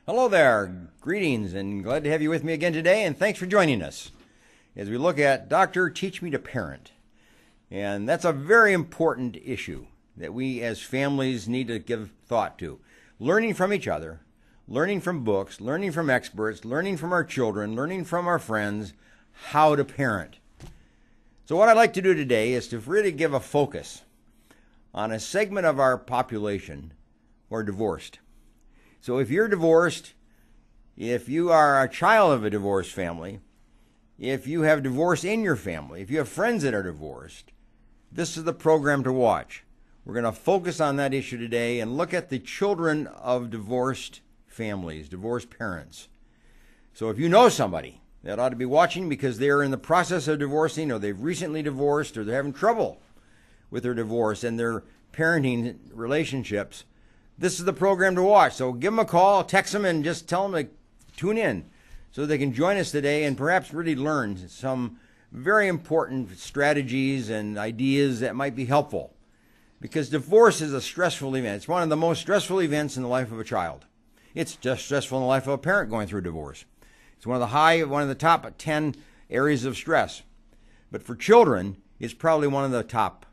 Hello there. Greetings and glad to have you with me again today, and thanks for joining us as we look at Doctor Teach Me to Parent. And that's a very important issue that we as families need to give thought to. Learning from each other, learning from books, learning from experts, learning from our children, learning from our friends, how to parent. So what I'd like to do today is to really give a focus on a segment of our population who are divorced. So if you're divorced, if you are a child of a divorced family, if you have divorce in your family, if you have friends that are divorced, this is the program to watch. We're going to focus on that issue today and look at the children of divorced families, divorced parents. So if you know somebody that ought to be watching because they're in the process of divorcing, or they've recently divorced, or they're having trouble with their divorce and their parenting relationships, this is the program to watch. So give them a call, text them, and just tell them to tune in so they can join us today and perhaps really learn some very important strategies and ideas that might be helpful. Because divorce is a stressful event. It's one of the most stressful events in the life of a child. It's just stressful in the life of a parent going through divorce. It's one of the top 10 areas of stress. But for children, it's probably one of the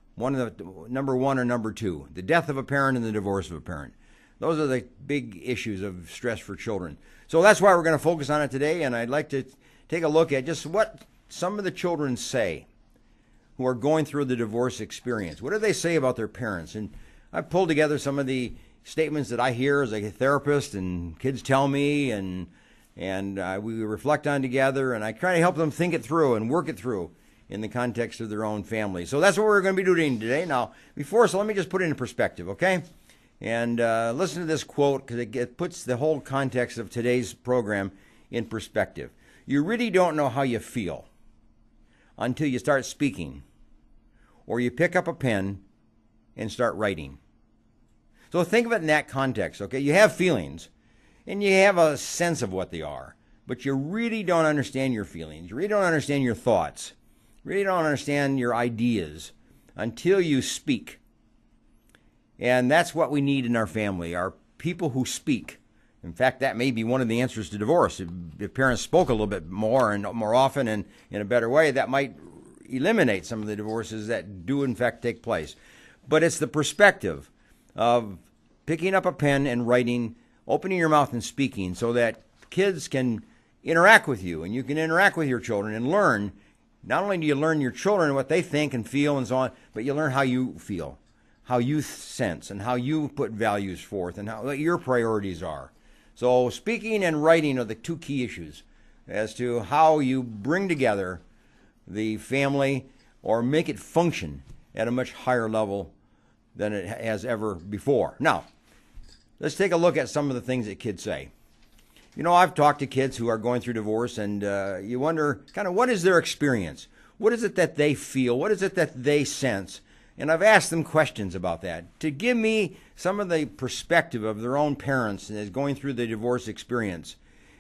number one or number two, the death of a parent and the divorce of a parent. Those are the big issues of stress for children. So that's why we're going to focus on it today, and I'd like to take a look at just what some of the children say who are going through the divorce experience. What do they say about their parents? And I've pulled together some of the statements that I hear as a therapist and kids tell me, and we reflect on together, and I try to help them think it through and work it through in the context of their own family. So that's what we're going to be doing today. Now, so let me just put it in perspective, okay? And listen to this quote, because it puts the whole context of today's program in perspective. You really don't know how you feel until you start speaking, or you pick up a pen and start writing. So think of it in that context, okay? You have feelings, and you have a sense of what they are, but you really don't understand your feelings. You really don't understand your thoughts. You really don't understand your ideas until you speak. And that's what we need in our family, are people who speak. In fact, that may be one of the answers to divorce. If parents spoke a little bit more and more often and in a better way, that might eliminate some of the divorces that do in fact take place. But it's the perspective of picking up a pen and writing, opening your mouth and speaking, so that kids can interact with you and you can interact with your children and learn. Not only do you learn your children what they think and feel and so on, but you learn how you feel, how you sense, and how you put values forth, and what your priorities are. So speaking and writing are the two key issues as to how you bring together the family or make it function at a much higher level than it has ever before. Now, let's take a look at some of the things that kids say. You know, I've talked to kids who are going through divorce, and you wonder kind of what is their experience? What is it that they feel? What is it that they sense? And I've asked them questions about that to give me some of the perspective of their own parents as going through the divorce experience.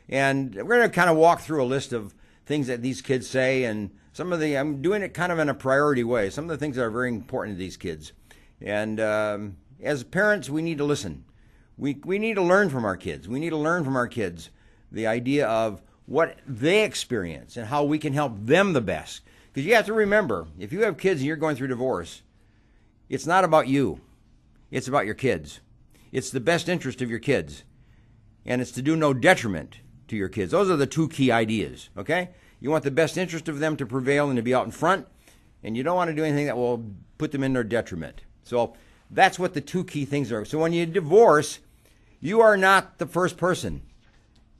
And we're going to kind of walk through a list of things that these kids say, and I'm doing it kind of in a priority way. Some of the things that are very important to these kids. And as parents, we need to listen. We need to learn from our kids. We need to learn from our kids the idea of what they experience and how we can help them the best. Because you have to remember, if you have kids and you're going through divorce, it's not about you. It's about your kids. It's the best interest of your kids. And it's to do no detriment to your kids. Those are the two key ideas, okay? You want the best interest of them to prevail and to be out in front, and you don't want to do anything that will put them in their detriment. So that's what the two key things are. So when you divorce, you are not the first person.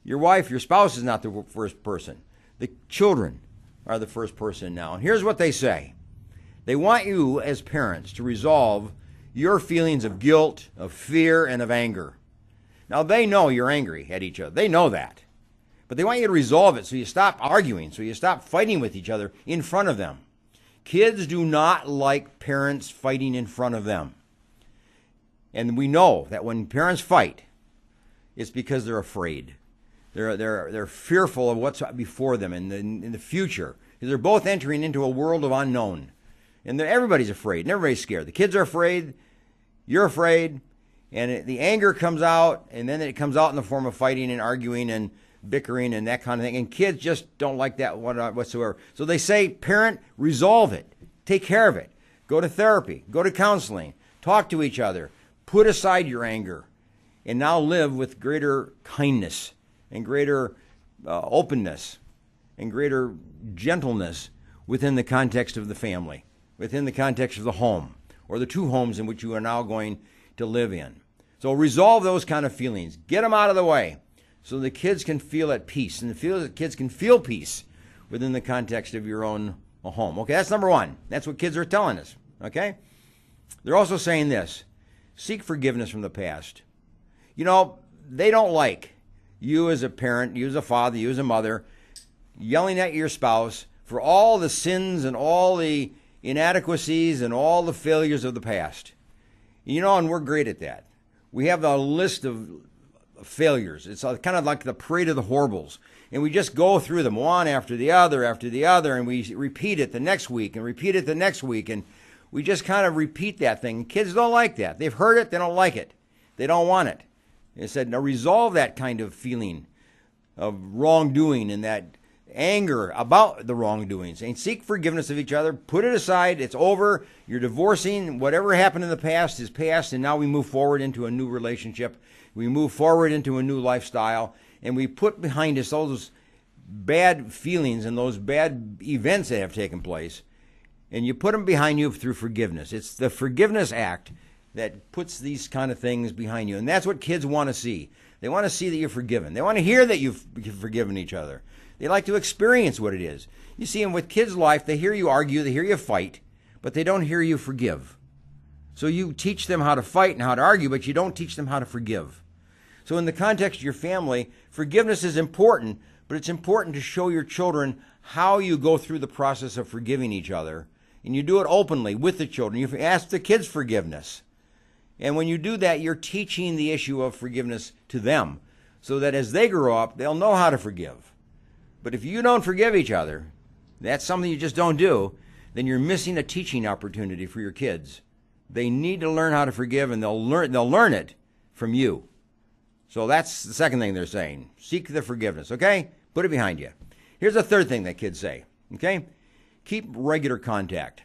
Your wife, your spouse is not the first person. The children are the first person now. And here's what they say. They want you as parents to resolve your feelings of guilt, of fear, and of anger. Now, they know you're angry at each other. They know that. But they want you to resolve it so you stop arguing, so you stop fighting with each other in front of them. Kids do not like parents fighting in front of them. And we know that when parents fight, it's because they're afraid. They're fearful of what's before them in the future. They're both entering into a world of unknown. And everybody's afraid, and everybody's scared. The kids are afraid, you're afraid, And the anger comes out, and then it comes out in the form of fighting and arguing and bickering and that kind of thing. And kids just don't like that whatsoever. So they say, parent, resolve it. Take care of it. Go to therapy. Go to counseling. Talk to each other. Put aside your anger. And now live with greater kindness and greater openness and greater gentleness within the context of the family, within the context of the home, or the two homes in which you are now going to live in. So resolve those kind of feelings. Get them out of the way so the kids can feel at peace, and the kids can feel peace within the context of your own home. Okay, that's number one. That's what kids are telling us. Okay? They're also saying this: seek forgiveness from the past. You know, they don't like you as a parent, you as a father, you as a mother, yelling at your spouse for all the sins and all the inadequacies and all the failures of the past. You know, and we're great at that. We have a list of failures. It's kind of like the parade of the horribles. And we just go through them one after the other, and we repeat it the next week and repeat it the next week. And we just kind of repeat that thing. Kids don't like that. They've heard it. They don't like it. They don't want it. They said, now resolve that kind of feeling of wrongdoing and that anger about the wrongdoings, and seek forgiveness of each other. Put it aside. It's over. You're divorcing. Whatever happened in the past is past, and now we move forward into a new relationship. We move forward into a new lifestyle, and we put behind us all those bad feelings and those bad events that have taken place, and you put them behind you through forgiveness. It's the forgiveness act that puts these kind of things behind you, and that's what kids want to see. They want to see that you're forgiven. They want to hear that you've forgiven each other. They like to experience what it is. You see, and with kids' life, they hear you argue, they hear you fight, but they don't hear you forgive. So you teach them how to fight and how to argue, but you don't teach them how to forgive. So in the context of your family, forgiveness is important, but it's important to show your children how you go through the process of forgiving each other. And you do it openly with the children. You ask the kids forgiveness. And when you do that, you're teaching the issue of forgiveness to them, so that as they grow up, they'll know how to forgive. But if you don't forgive each other, that's something you just don't do, then you're missing a teaching opportunity for your kids. They need to learn how to forgive, and they'll learn it from you. So that's the second thing they're saying. Seek the forgiveness, okay? Put it behind you. Here's a third thing that kids say, okay? Keep regular contact,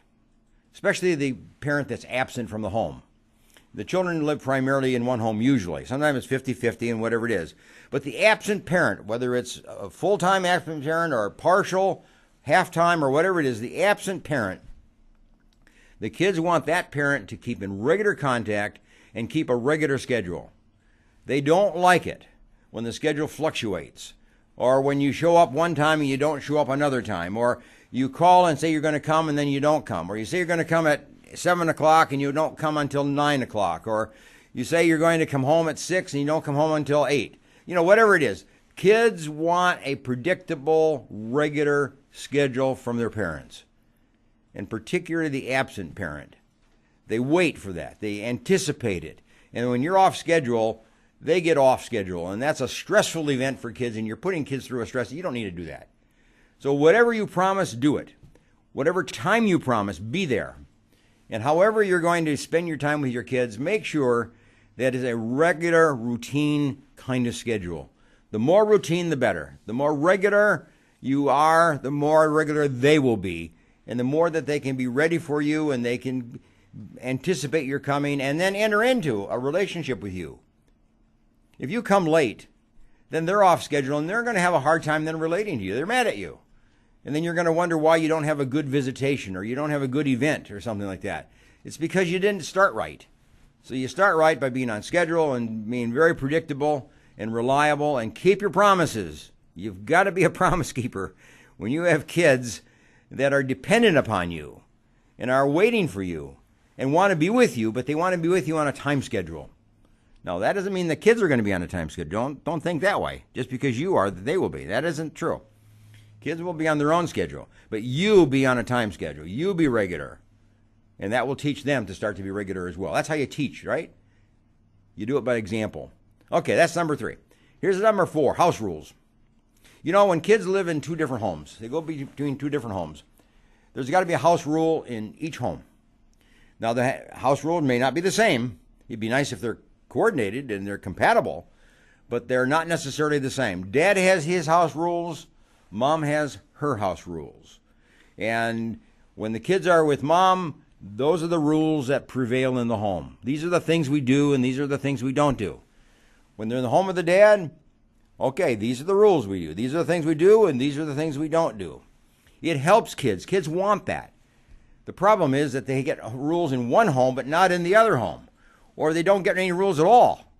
especially the parent that's absent from the home. The children live primarily in one home usually. Sometimes it's 50-50 and whatever it is. But the absent parent, whether it's a full-time absent parent or a partial, half-time, or whatever it is, the absent parent, the kids want that parent to keep in regular contact and keep a regular schedule. They don't like it when the schedule fluctuates, or when you show up one time and you don't show up another time, or you call and say you're going to come and then you don't come, or you say you're going to come at 7 o'clock and you don't come until 9 o'clock, or you say you're going to come home at 6 and you don't come home until 8. You know, whatever it is. Kids want a predictable, regular schedule from their parents, and particularly the absent parent. They wait for that. They anticipate it. And when you're off schedule, they get off schedule, and that's a stressful event for kids, and you're putting kids through a stress. You don't need to do that. So whatever you promise, do it. Whatever time you promise, be there. And however you're going to spend your time with your kids, make sure that is a regular, routine kind of schedule. The more routine, the better. The more regular you are, the more regular they will be. And the more that they can be ready for you and they can anticipate your coming and then enter into a relationship with you. If you come late, then they're off schedule and they're going to have a hard time then relating to you. They're mad at you. And then you're going to wonder why you don't have a good visitation or you don't have a good event or something like that. It's because you didn't start right. So you start right by being on schedule and being very predictable and reliable and keep your promises. You've got to be a promise keeper when you have kids that are dependent upon you and are waiting for you and want to be with you, but they want to be with you on a time schedule. Now, that doesn't mean the kids are going to be on a time schedule. Don't think that way. Just because you are, that they will be. That isn't true. Kids will be on their own schedule, but you be on a time schedule. You be regular, and that will teach them to start to be regular as well. That's how you teach, right? You do it by example. Okay, that's number 3. Here's number 4, house rules. You know, when kids live in 2 different homes, they go between 2 different homes, there's got to be a house rule in each home. Now, the house rule may not be the same. It'd be nice if they're coordinated and they're compatible, but they're not necessarily the same. Dad has his house rules, mom has her house rules. And when the kids are with mom, those are the rules that prevail in the home. These are the things we do and these are the things we don't do. When they're in the home with the dad, okay, these are the rules we do. These are the things we do and these are the things we don't do. It helps kids. Kids want that. The problem is that they get rules in one home but not in the other home. Or they don't get any rules at all.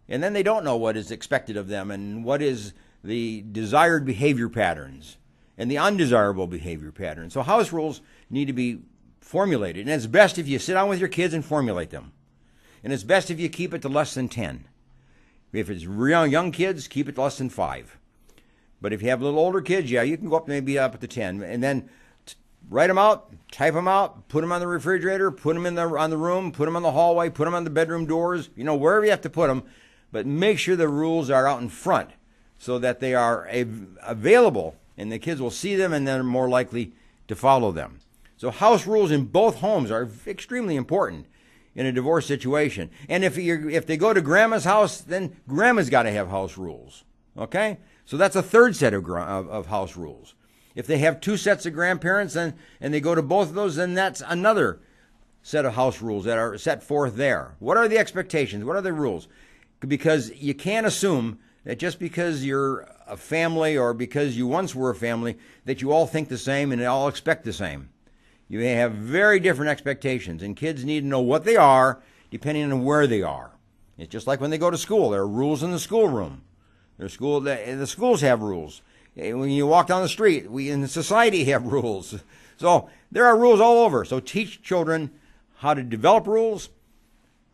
And then they don't know what is expected of them and what is the desired behavior patterns and the undesirable behavior patterns. So house rules need to be formulated. And it's best if you sit down with your kids and formulate them. And it's best if you keep it to less than 10. If it's real young kids, keep it to less than 5. But if you have little older kids, yeah, you can go up maybe up to 10. And then write them out, type them out, put them on the refrigerator, put them on the room, put them on the hallway, put them on the bedroom doors, wherever you have to put them. But make sure the rules are out in front so that they are available and the kids will see them and they're more likely to follow them. So house rules in both homes are extremely important in a divorce situation. And if they go to grandma's house, then grandma's got to have house rules. Okay? So that's a third set of house rules. If they have 2 sets of grandparents and they go to both of those, then that's another set of house rules that are set forth there. What are the expectations? What are the rules? Because you can't assume that just because you're a family or because you once were a family that you all think the same and all expect the same. You may have very different expectations, and kids need to know what they are depending on where they are. It's just like when they go to school. There are rules in the schoolroom. The schools have rules. When you walk down the street, we in society have rules. So there are rules all over. So teach children how to develop rules,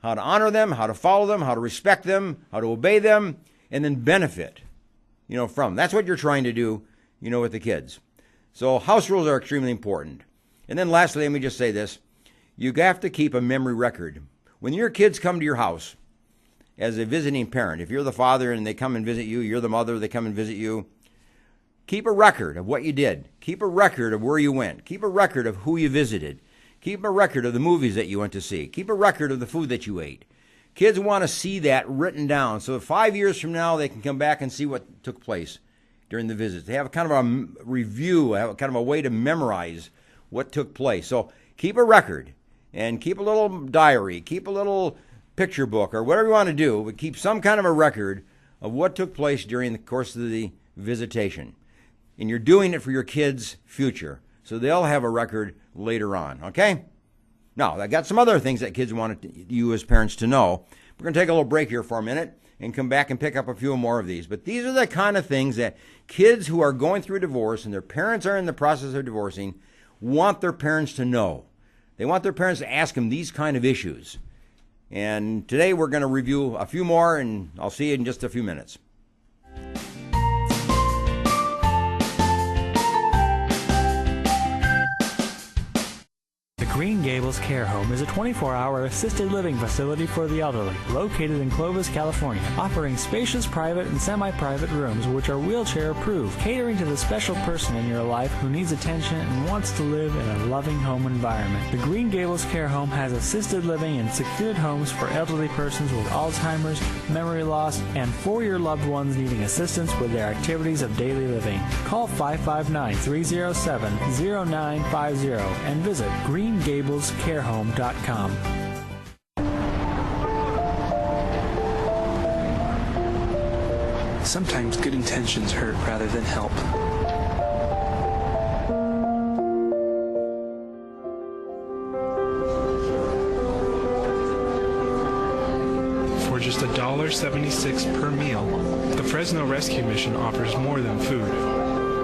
how to honor them, how to follow them, how to respect them, how to obey them, and then benefit, from. That's what you're trying to do, with the kids. So house rules are extremely important. And then lastly, let me just say this. You have to keep a memory record. When your kids come to your house as a visiting parent, if you're the father and they come and visit you, you're the mother, they come and visit you, keep a record of what you did. Keep a record of where you went. Keep a record of who you visited. Keep a record of the movies that you went to see. Keep a record of the food that you ate. Kids want to see that written down so 5 years from now they can come back and see what took place during the visits. They have kind of a review, have kind of a way to memorize what took place. So keep a record and keep a little diary, keep a little picture book or whatever you want to do, but keep some kind of a record of what took place during the course of the visitation. And you're doing it for your kids' future, so they'll have a record later on, okay? Now, I got some other things that kids want you as parents to know. We're going to take a little break here for a minute and come back and pick up a few more of these. But these are the kind of things that kids who are going through a divorce and their parents are in the process of divorcing want their parents to know. They want their parents to ask them these kind of issues. And today we're going to review a few more, and I'll see you in just a few minutes. Green Gables Care Home is a 24-hour assisted living facility for the elderly, located in Clovis, California, offering spacious private and semi-private rooms which are wheelchair-approved, catering to the special person in your life who needs attention and wants to live in a loving home environment. The Green Gables Care Home has assisted living and secured homes for elderly persons with Alzheimer's, memory loss, and for your loved ones needing assistance with their activities of daily living. Call 559-307-0950 and visit GreenGablesCareHome.com. Sometimes good intentions hurt rather than help. For just $1.76 per meal, the Fresno Rescue Mission offers more than food.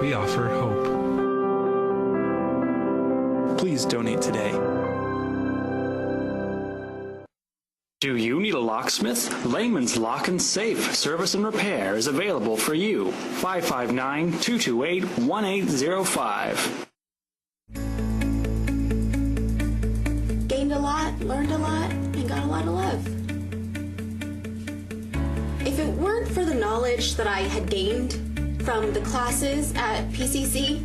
We offer hope. Please donate today. Do you need a locksmith? Layman's Lock and Safe Service and Repair is available for you. 559-228-1805. Gained a lot, learned a lot, and got a lot of love. If it weren't for the knowledge that I had gained from the classes at PCC,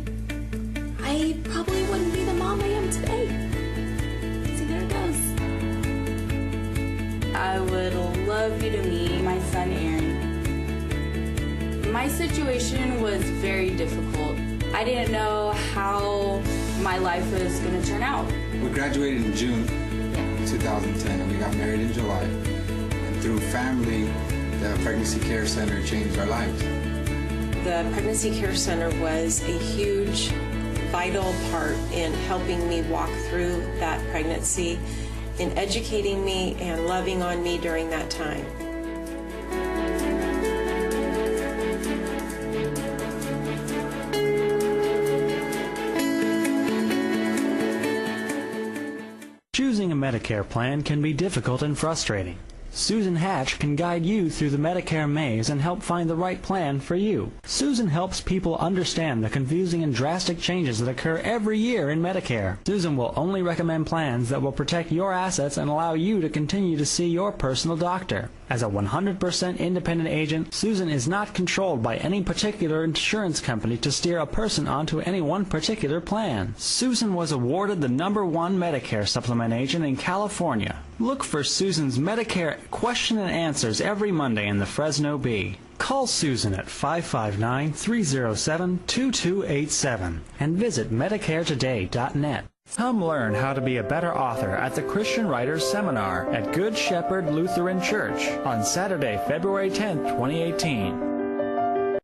I probably wouldn't be the mom I am today. See, there it goes. I would love you to meet my son Aaron. My situation was very difficult. I didn't know how my life was going to turn out. We graduated in June 2010 and we got married in July. And through family, the Pregnancy Care Center changed our lives. The Pregnancy Care Center was a huge, vital part in helping me walk through that pregnancy, in educating me and loving on me during that time. Choosing a Medicare plan can be difficult and frustrating. Susan Hatch can guide you through the Medicare maze and help find the right plan for you. Susan helps people understand the confusing and drastic changes that occur every year in Medicare. Susan will only recommend plans that will protect your assets and allow you to continue to see your personal doctor. As a 100% independent agent, Susan is not controlled by any particular insurance company to steer a person onto any one particular plan. Susan was awarded the #1 Medicare supplement agent in California. Look for Susan's Medicare question and answers every Monday in the Fresno Bee. Call Susan at 559-307-2287 and visit MedicareToday.net. Come learn how to be a better author at the Christian Writers Seminar at Good Shepherd Lutheran Church on Saturday, February 10th, 2018.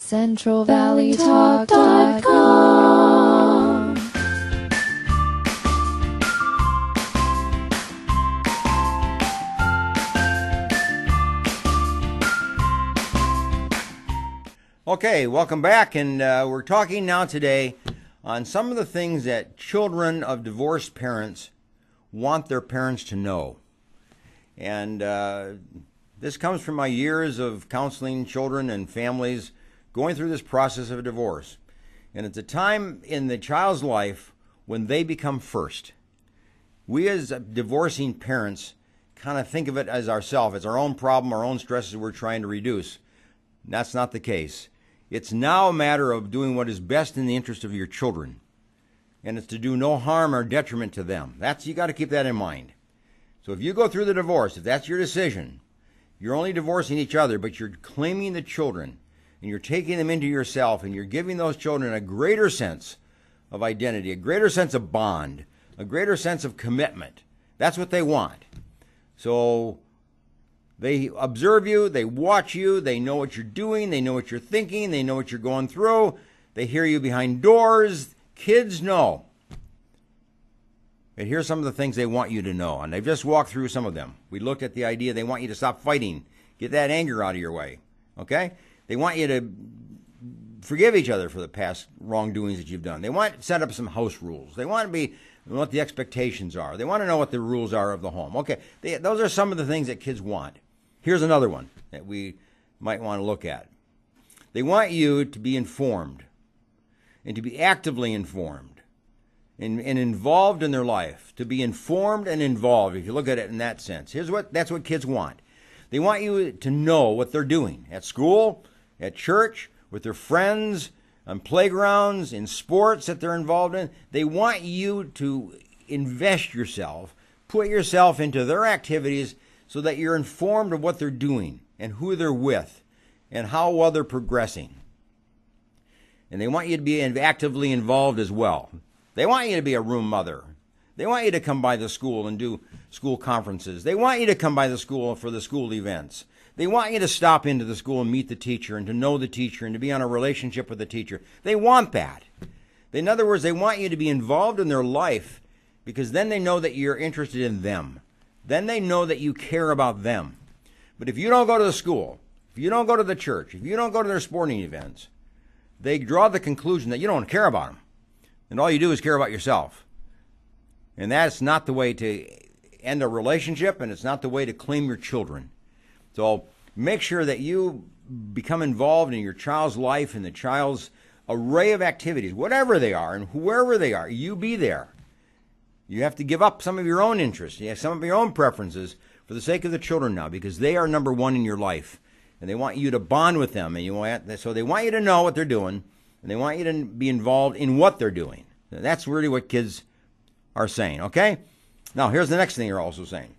CentralValleyTalk.com. Okay, welcome back, and we're talking now today on some of the things that children of divorced parents want their parents to know. And this comes from my years of counseling children and families going through this process of a divorce. And it's a time in the child's life when they become first. We as divorcing parents kind of think of it as ourselves, as our own problem, our own stresses we're trying to reduce. That's not the case. It's now a matter of doing what is best in the interest of your children. And it's to do no harm or detriment to them. You got to keep that in mind. So if you go through the divorce, if that's your decision, you're only divorcing each other, but you're claiming the children, and you're taking them into yourself, and you're giving those children a greater sense of identity, a greater sense of bond, a greater sense of commitment. That's what they want. So they observe you, they watch you, they know what you're doing, they know what you're thinking, they know what you're going through, they hear you behind doors. Kids know. And here's some of the things they want you to know, and they've just walked through some of them. We looked at the idea they want you to stop fighting, get that anger out of your way, okay? They want you to forgive each other for the past wrongdoings that you've done. They want to set up some house rules. They want to be what the expectations are. They want to know what the rules are of the home. Okay, those are some of the things that kids want. Here's another one that we might want to look at. They want you to be informed and to be actively informed and involved in their life, to be informed and involved, if you look at it in that sense. That's what kids want. They want you to know what they're doing at school, at church, with their friends, on playgrounds, in sports that they're involved in. They want you to invest yourself, put yourself into their activities so that you're informed of what they're doing and who they're with and how well they're progressing. And they want you to be actively involved as well. They want you to be a room mother. They want you to come by the school and do school conferences. They want you to come by the school for the school events. They want you to stop into the school and meet the teacher and to know the teacher and to be on a relationship with the teacher. They want that. In other words, they want you to be involved in their life because then they know that you're interested in them. Then they know that you care about them. But if you don't go to the school, if you don't go to the church, if you don't go to their sporting events, they draw the conclusion that you don't care about them. And all you do is care about yourself. And that's not the way to end a relationship, and it's not the way to claim your children. So make sure that you become involved in your child's life and the child's array of activities, whatever they are and wherever they are. You be there. You have to give up some of your own interests. You have some of your own preferences for the sake of the children now, because they are number one in your life. And they want you to bond with them. So they want you to know what they're doing, and they want you to be involved in what they're doing. That's really what kids are saying, okay? Now, here's the next thing they're also saying.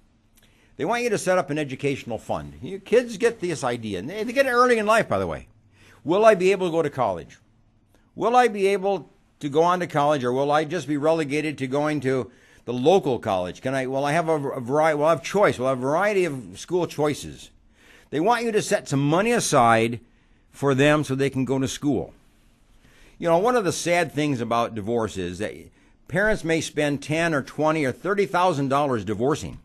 They want you to set up an educational fund. You kids get this idea, and they get it early in life, by the way. Will I be able to go to college? Will I be able to go on to college, or will I just be relegated to going to the local college? Will I have a variety? Will I have choice? Will I have a variety of school choices? They want you to set some money aside for them so they can go to school. You know, one of the sad things about divorce is that parents may spend $10 or $20 or $30,000 divorcing,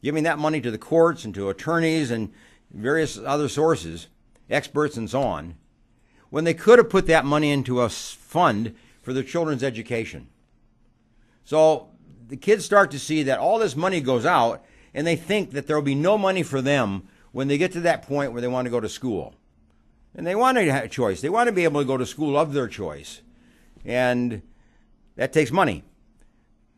giving that money to the courts and to attorneys and various other sources, experts and so on, when they could have put that money into a fund for their children's education. So the kids start to see that all this money goes out, and they think that there will be no money for them when they get to that point where they want to go to school. And they want to have a choice. They want to be able to go to school of their choice. And that takes money.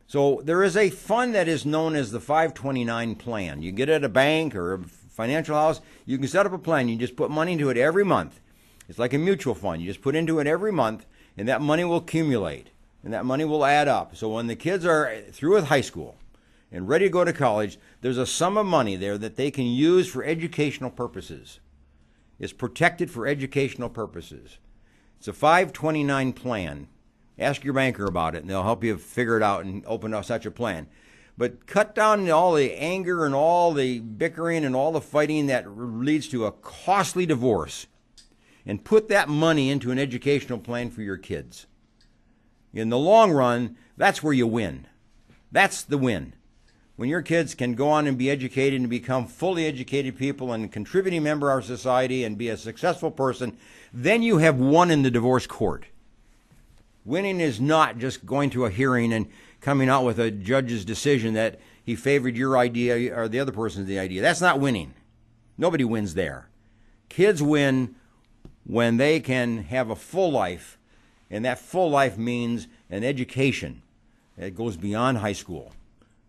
So there is a fund that is known as the 529 plan. You get it at a bank or a financial house. You can set up a plan. You just put money into it every month. It's like a mutual fund. You just put into it every month, and that money will accumulate, and that money will add up. So when the kids are through with high school and ready to go to college, there's a sum of money there that they can use for educational purposes. It's protected for educational purposes. It's a 529 plan. Ask your banker about it, and they'll help you figure it out and open up such a plan. But cut down all the anger and all the bickering and all the fighting that leads to a costly divorce, and put that money into an educational plan for your kids. In the long run, that's where you win. That's the win. When your kids can go on and be educated and become fully educated people and a contributing member of our society and be a successful person, then you have won in the divorce court. Winning is not just going to a hearing and coming out with a judge's decision that he favored your idea or the other person's idea. That's not winning. Nobody wins there. Kids win when they can have a full life, and that full life means an education that goes beyond high school.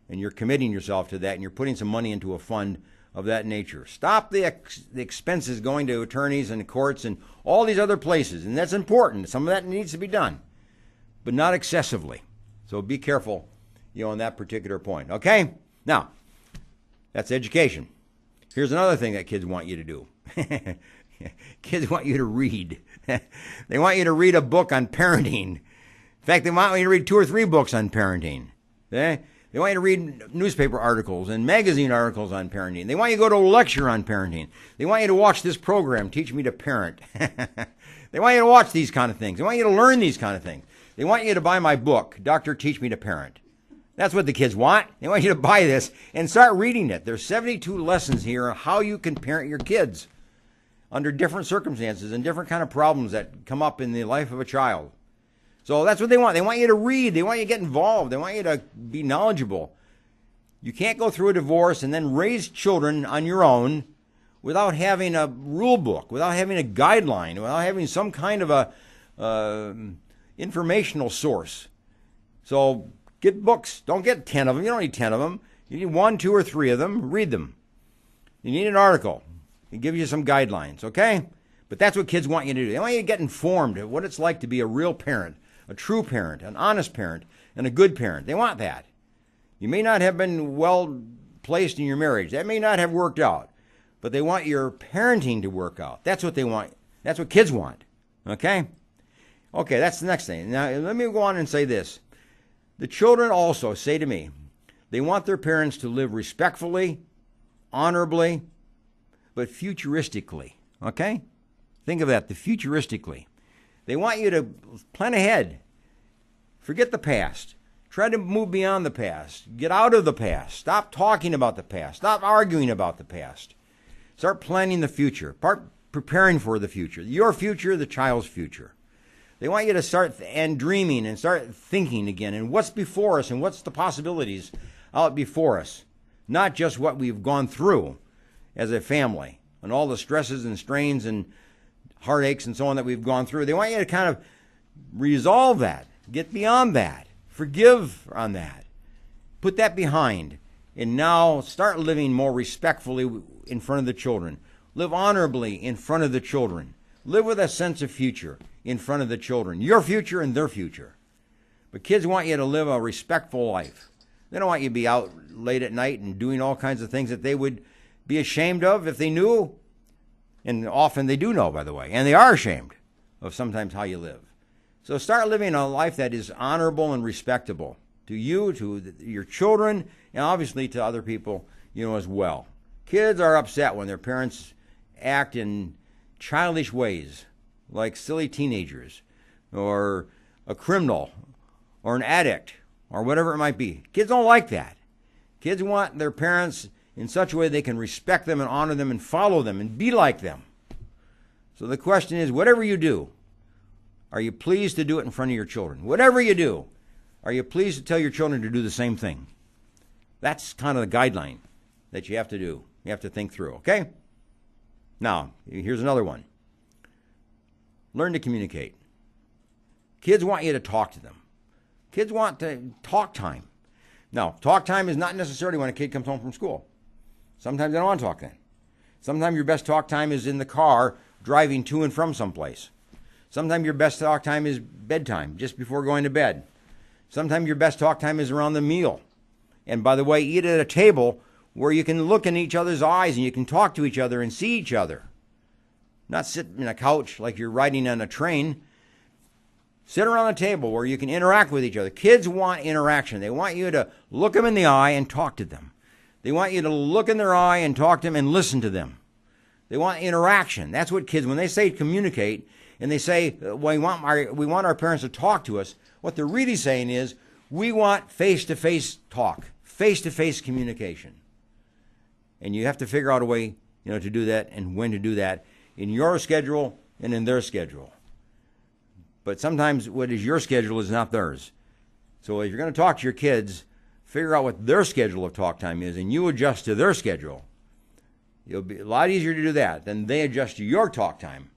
And you're committing yourself to that, and you're putting some money into a fund of that nature. Stop the expenses going to attorneys and courts and all these other places, and that's important. Some of that needs to be done, but not excessively. So be careful, on that particular point. Okay? Now, that's education. Here's another thing that kids want you to do. Kids want you to read. They want you to read a book on parenting. In fact, they want you to read 2 or 3 books on parenting. Okay? They want you to read newspaper articles and magazine articles on parenting. They want you to go to a lecture on parenting. They want you to watch this program, Teach Me to Parent. They want you to watch these kind of things. They want you to learn these kind of things. They want you to buy my book, Dr. Teach Me to Parent. That's what the kids want. They want you to buy this and start reading it. There's 72 lessons here on how you can parent your kids under different circumstances and different kind of problems that come up in the life of a child. So that's what they want. They want you to read. They want you to get involved. They want you to be knowledgeable. You can't go through a divorce and then raise children on your own without having a rule book, without having a guideline, without having some kind of a informational source. So get books. Don't get 10 of them. You don't need 10 of them. You need 1, 2, or 3 of them. Read them. You need an article. It gives you some guidelines, okay? But that's what kids want you to do. They want you to get informed of what it's like to be a real parent, a true parent, an honest parent, and a good parent. They want that. You may not have been well placed in your marriage. That may not have worked out. But they want your parenting to work out. That's what they want. That's what kids want, okay? Okay, that's the next thing. Now, let me go on and say this. The children also say to me, they want their parents to live respectfully, honorably, but futuristically, okay? Think of that, the futuristically. They want you to plan ahead. Forget the past. Try to move beyond the past. Get out of the past. Stop talking about the past. Stop arguing about the past. Start planning the future. Start preparing for the future. Your future, the child's future. They want you to start and dreaming and start thinking again and what's before us and what's the possibilities out before us. Not just what we've gone through as a family and all the stresses and strains and heartaches and so on that we've gone through. They want you to kind of resolve that, get beyond that, forgive on that, put that behind, and now start living more respectfully in front of the children. Live honorably in front of the children. Live with a sense of future in front of the children. Your future and their future. But kids want you to live a respectful life. They don't want you to be out late at night and doing all kinds of things that they would be ashamed of if they knew. And often they do know, by the way, and they are ashamed of sometimes how you live. So start living a life that is honorable and respectable to you, to your children, and obviously to other people, as well. Kids are upset when their parents act in childish ways, like silly teenagers, or a criminal, or an addict, or whatever it might be. Kids don't like that. Kids want their parents in such a way they can respect them and honor them and follow them and be like them. So the question is, whatever you do, are you pleased to do it in front of your children? Whatever you do, are you pleased to tell your children to do the same thing? That's kind of the guideline that you have to do. You have to think through, okay? Now, here's another one. Learn to communicate. Kids want you to talk to them. Kids want to talk time. Now, talk time is not necessarily when a kid comes home from school. Sometimes they don't want to talk then. Sometimes your best talk time is in the car driving to and from someplace. Sometimes your best talk time is bedtime, just before going to bed. Sometimes your best talk time is around the meal. And by the way, eat at a table where you can look in each other's eyes and you can talk to each other and see each other. Not sit in a couch like you're riding on a train. Sit around a table where you can interact with each other. Kids want interaction. They want you to look them in the eye and talk to them. They want you to look in their eye and talk to them and listen to them. They want interaction. That's what kids, when they say communicate, and they say, well, we want our parents to talk to us, what they're really saying is, we want face-to-face talk, face-to-face communication. And you have to figure out a way, to do that and when to do that in your schedule and in their schedule. But sometimes what is your schedule is not theirs. So if you're going to talk to your kids, figure out what their schedule of talk time is, and you adjust to their schedule. It'll be a lot easier to do that than they adjust to your talk time.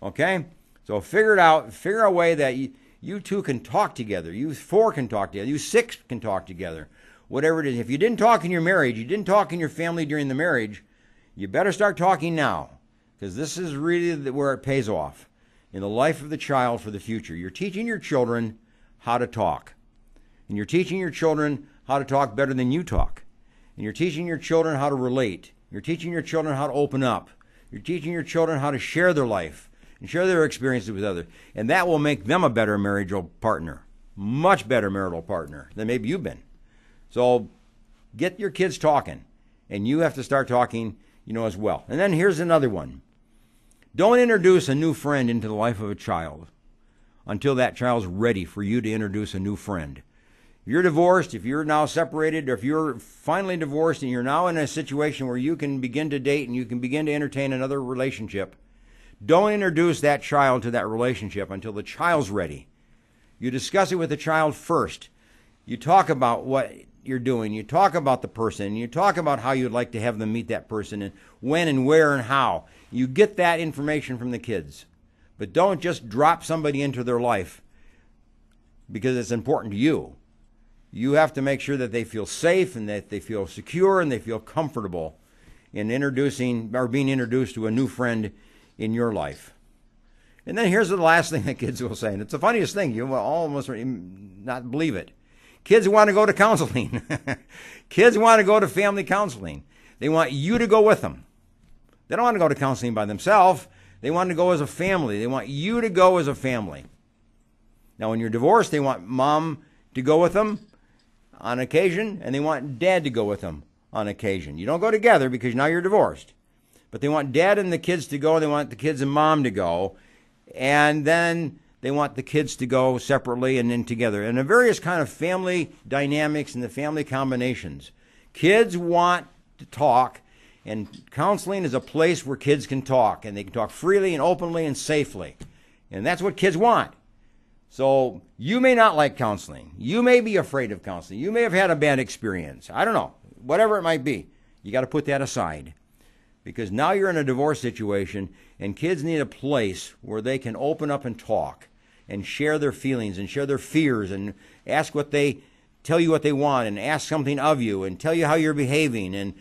Okay? So figure it out. Figure a way that you two can talk together. You four can talk together. You six can talk together. Whatever it is. If you didn't talk in your marriage, you didn't talk in your family during the marriage, you better start talking now, because this is really where it pays off in the life of the child for the future. You're teaching your children how to talk. And you're teaching your children how to talk better than you talk. And you're teaching your children how to relate. You're teaching your children how to open up. You're teaching your children how to share their life and share their experiences with others. And that will make them a better marital partner, much better marital partner than maybe you've been. So get your kids talking, and you have to start talking, as well. And then here's another one. Don't introduce a new friend into the life of a child until that child's ready for you to introduce a new friend. If you're divorced, if you're now separated, or if you're finally divorced and you're now in a situation where you can begin to date and you can begin to entertain another relationship, don't introduce that child to that relationship until the child's ready. You discuss it with the child first. You talk about what you're doing. You talk about the person. You talk about how you'd like to have them meet that person and when and where and how. You get that information from the kids. But don't just drop somebody into their life because it's important to you. You have to make sure that they feel safe and that they feel secure and they feel comfortable in introducing or being introduced to a new friend in your life. And then here's the last thing that kids will say, and it's the funniest thing. You will almost not believe it. Kids want to go to counseling. Kids want to go to family counseling. They want you to go with them. They don't want to go to counseling by themselves. They want to go as a family. They want you to go as a family. Now, when you're divorced, they want mom to go with them on occasion, and they want dad to go with them on occasion. You don't go together because now you're divorced. But they want dad and the kids to go. They want the kids and mom to go. And then they want the kids to go separately and then together. And the various kind of family dynamics and the family combinations. Kids want to talk, and counseling is a place where kids can talk, and they can talk freely and openly and safely. And that's what kids want. So you may not like counseling. You may be afraid of counseling. You may have had a bad experience. I don't know. Whatever it might be, you got to put that aside. Because now you're in a divorce situation, and kids need a place where they can open up and talk and share their feelings and share their fears and tell you what they want and ask something of you and tell you how you're behaving and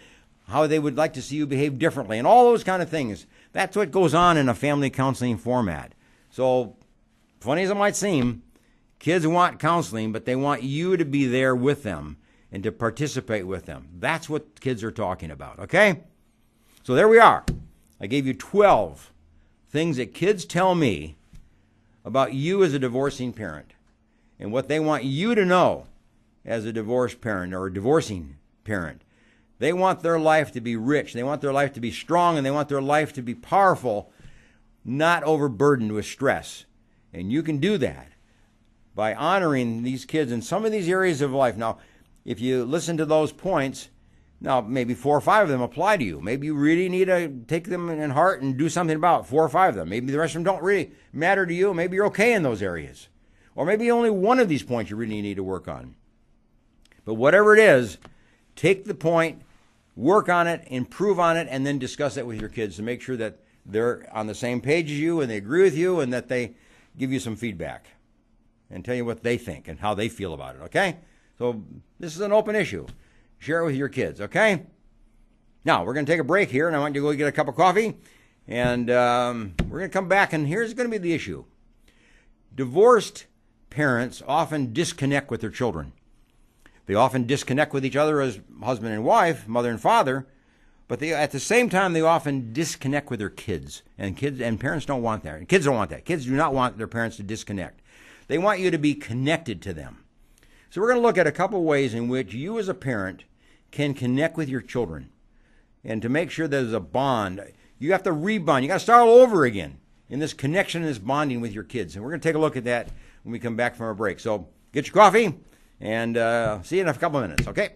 how they would like to see you behave differently and all those kind of things. That's what goes on in a family counseling format. So, funny as it might seem, kids want counseling, but they want you to be there with them and to participate with them. That's what kids are talking about, okay? So there we are. I gave you 12 things that kids tell me about you as a divorcing parent and what they want you to know as a divorced parent or a divorcing parent. They want their life to be rich. They want their life to be strong, and they want their life to be powerful, not overburdened with stress. And you can do that by honoring these kids in some of these areas of life. Now, if you listen to those points, now maybe 4 or 5 of them apply to you. Maybe you really need to take them in heart and do something about 4 or 5 of them. Maybe the rest of them don't really matter to you. Maybe you're okay in those areas. Or maybe only one of these points you really need to work on. But whatever it is, take the point, work on it, improve on it, and then discuss it with your kids to make sure that they're on the same page as you and they agree with you and that they give you some feedback and tell you what they think and how they feel about it, okay? So this is an open issue. Share it with your kids, okay? Now, we're going to take a break here, and I want you to go get a cup of coffee, and we're going to come back, and here's going to be the issue. Divorced parents often disconnect with their children. They often disconnect with each other as husband and wife, mother and father, but at the same time, they often disconnect with their kids. And parents don't want that. And kids don't want that. Kids do not want their parents to disconnect. They want you to be connected to them. So we're going to look at a couple ways in which you as a parent can connect with your children. And to make sure there's a bond, you have to rebond. You got to start all over again in this connection and this bonding with your kids. And we're going to take a look at that when we come back from our break. So get your coffee. And see you in a couple of minutes, okay?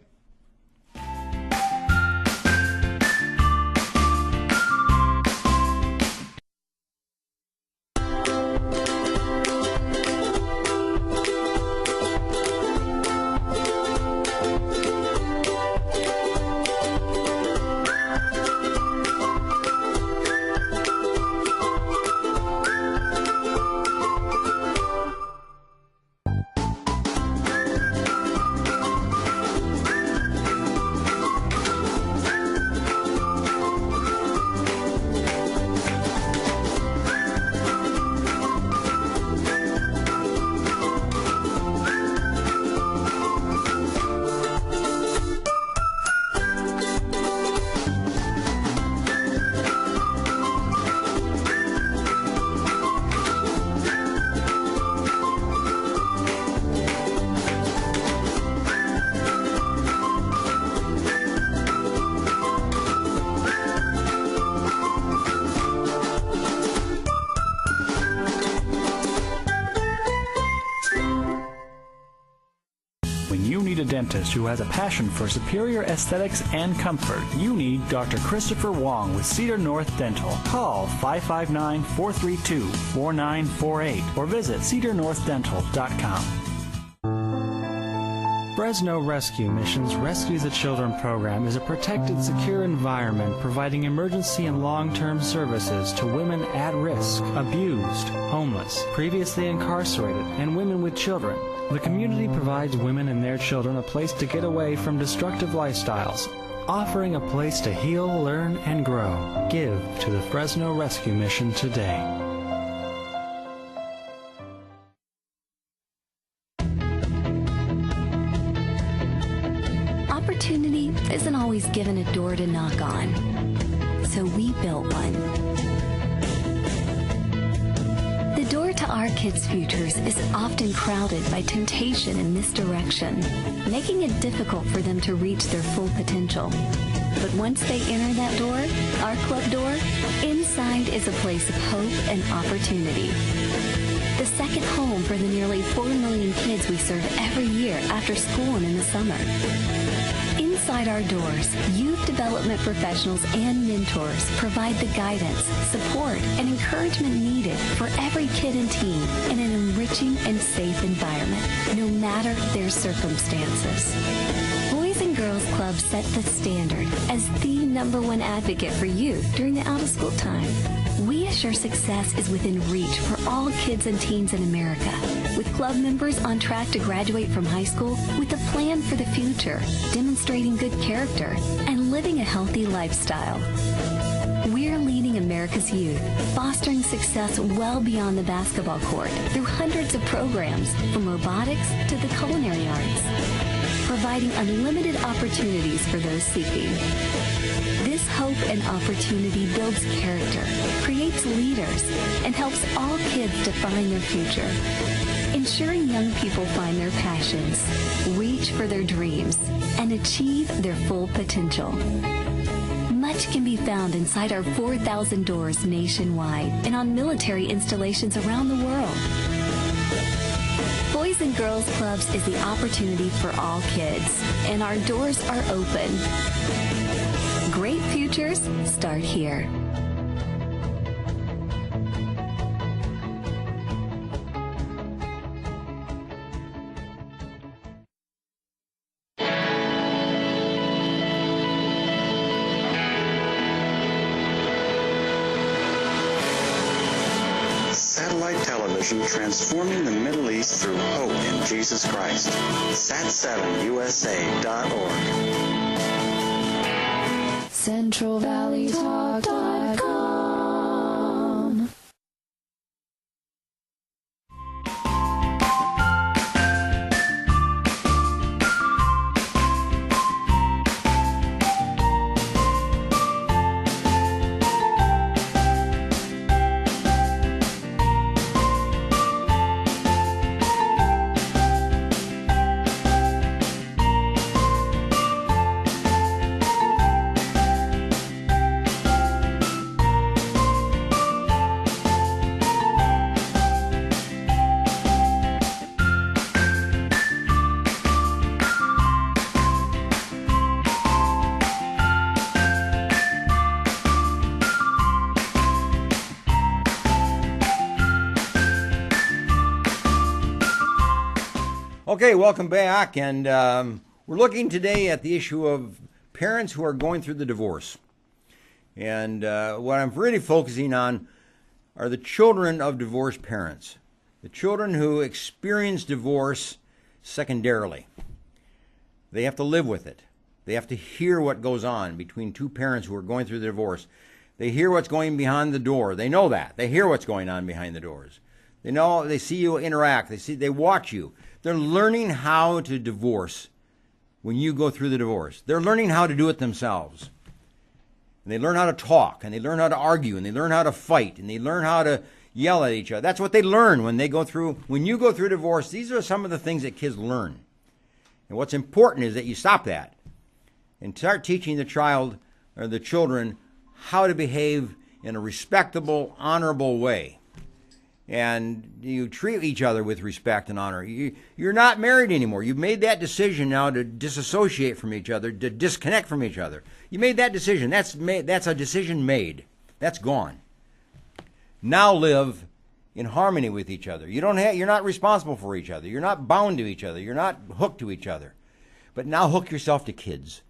Dentist who has a passion for superior aesthetics and comfort. You need Dr. Christopher Wong with Cedar North Dental. Call 559-432-4948 or visit cedarnorthdental.com. Fresno Rescue Mission's Rescue the Children program is a protected, secure environment providing emergency and long-term services to women at risk, abused, homeless, previously incarcerated, and women with children. The community provides women and their children a place to get away from destructive lifestyles, offering a place to heal, learn, and grow. Give to the Fresno Rescue Mission today. Opportunity isn't always given a door to knock on, so we built one. The door to our kids' futures is often crowded by temptation and misdirection, making it difficult for them to reach their full potential. But once they enter that door, our club door, inside is a place of hope and opportunity. The second home for the nearly 4 million kids we serve every year after school and in the summer. Inside our doors, youth development professionals and mentors provide the guidance, support, and encouragement needed for every kid and teen in an enriching and safe environment, no matter their circumstances. Boys and Girls Club set the standard as the #1 advocate for youth during the out-of-school time. We assure success is within reach for all kids and teens in America, with club members on track to graduate from high school with a plan for the future, demonstrating good character, and living a healthy lifestyle. We're leading America's youth, fostering success well beyond the basketball court through hundreds of programs, from robotics to the culinary arts. providing unlimited opportunities for those seeking. This hope and opportunity builds character, creates leaders, and helps all kids define their future. Ensuring young people find their passions, reach for their dreams, and achieve their full potential. Much can be found inside our 4,000 doors nationwide and on military installations around the world. Boys and Girls Clubs is the opportunity for all kids, and our doors are open. Great futures start here. Satellite television transforming the Middle East through hope in Jesus Christ. Sat7USA.org. CentralValleyTalk.com. Okay, welcome back, and we're looking today at the issue of parents who are going through the divorce. And what I'm really focusing on are the children of divorced parents, the children who experience divorce secondarily. They have to live with it. They have to hear what goes on between two parents who are going through the divorce. They hear what's going behind the door. They know that. They hear what's going on behind the doors. They know, they see you interact. They watch you. They're learning how to divorce when you go through the divorce. They're learning how to do it themselves. And they learn how to talk, and they learn how to argue, and they learn how to fight, and they learn how to yell at each other. That's what they learn when you go through divorce. These are some of the things that kids learn. And what's important is that you stop that and start teaching the child or the children how to behave in a respectable, honorable way. And you treat each other with respect and honor. You're not married anymore. You've made that decision now to disassociate from each other, to disconnect from each other. You made that decision. That's a decision made. That's gone. Now live in harmony with each other. You're not responsible for each other. You're not bound to each other. You're not hooked to each other. But now hook yourself to kids.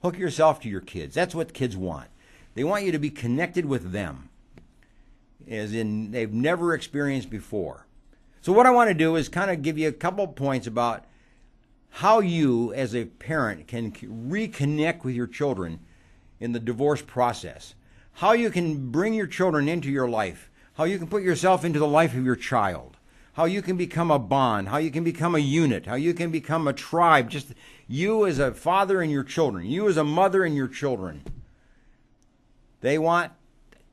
Hook yourself to your kids. That's what kids want. They want you to be connected with them, as in they've never experienced before. So what I want to do is kind of give you a couple points about how you, as a parent, can reconnect with your children in the divorce process. How you can bring your children into your life. How you can put yourself into the life of your child. How you can become a bond. How you can become a unit. How you can become a tribe. Just you as a father and your children. You as a mother and your children. They want